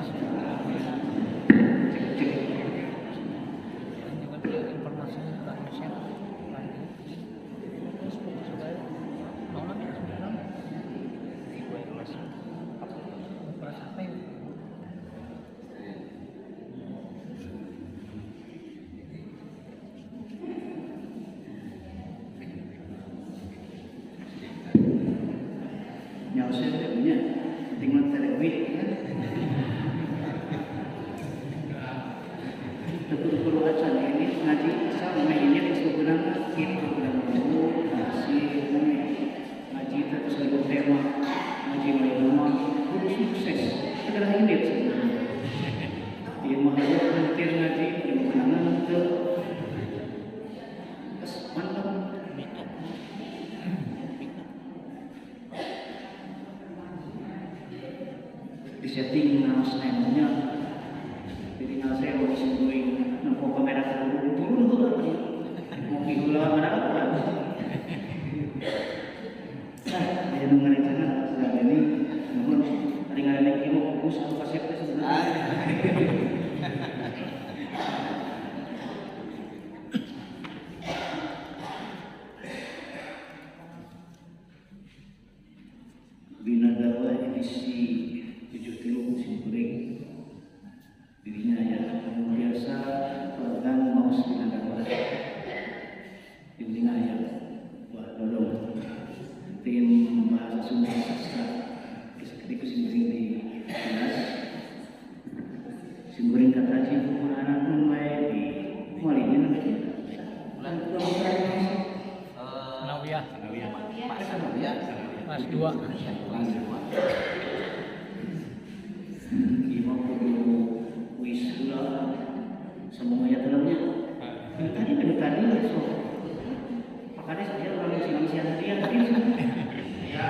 Mas. Informasinya juga share lagi. Facebook juga mau lagi sebenarnya. Berapa ya? Nyausen punya tinggal telewit kan betul-betul aja ini ngaji asal mainnya di sebenarnya itu udah mau kasih ngaji terus ada tema ngaji main rumah udah sukses adalah ini sebenarnya dia mahal hampir ngaji di kenangan ke mantap di setting namanya jadi saya mau disimpuling nampak kamera turun mau gila mana apa saya mengenai sana sedang ini namun ringan lagi mau fokus atau kasih sebenarnya Binadawa edisi 70 musim kering dirinya ya biasa pelanggan mau binadawa dirinya ya wah tolong tim bahasa Sunda sastra ketika simkuring di kelas simkuring kata cipu anak mulai di mualinya namanya bulan Nawiyah. Nawiyah Kelas 2. Imam kudu wisuda semuanya dalamnya. Tadi so. Pakade saya orang siang hadir hadir. Ya.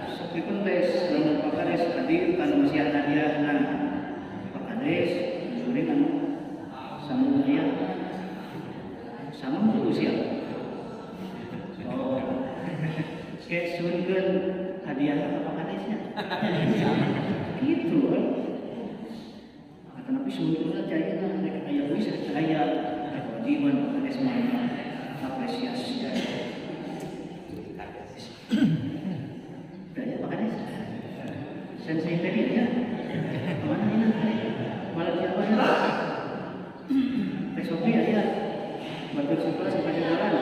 Seperti pun tes dalam pakade hadir kan siang hadir nah. Pakade sore kan semuanya sama usia. Oh. Kayak surga hadiah apa kadesnya gitu kan tapi sebetulnya jaya kan mereka kayak bisa jaya kewajiban kades mana apresiasi jaya apa kades sensei tadi ya mana ini malah siapa ya Resopi ya batuk sekolah sampai jalan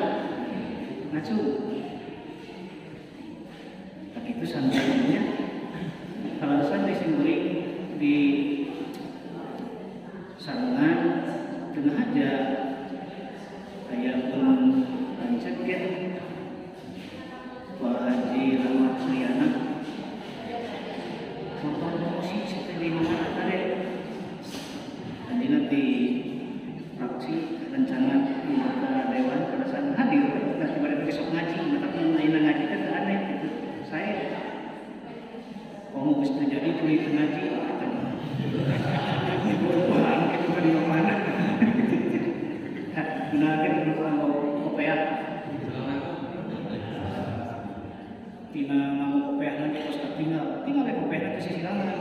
ngacu itu santannya kalau santai simbolik di sangan tengah aja kayak lancakin Pak Haji Rahmat Suryana motor musik seperti di mana tadi nanti nanti fraksi rancangan anggota dewan pada saat hadir nanti pada besok ngaji tapi yang ngaji kan aneh gitu saya mau terjadi kulit ngaji perubahan itu kan yang mana gunakan perubahan mau kopiah tina mau kopiah nanti terus tinggal kopiah nanti sisi kanan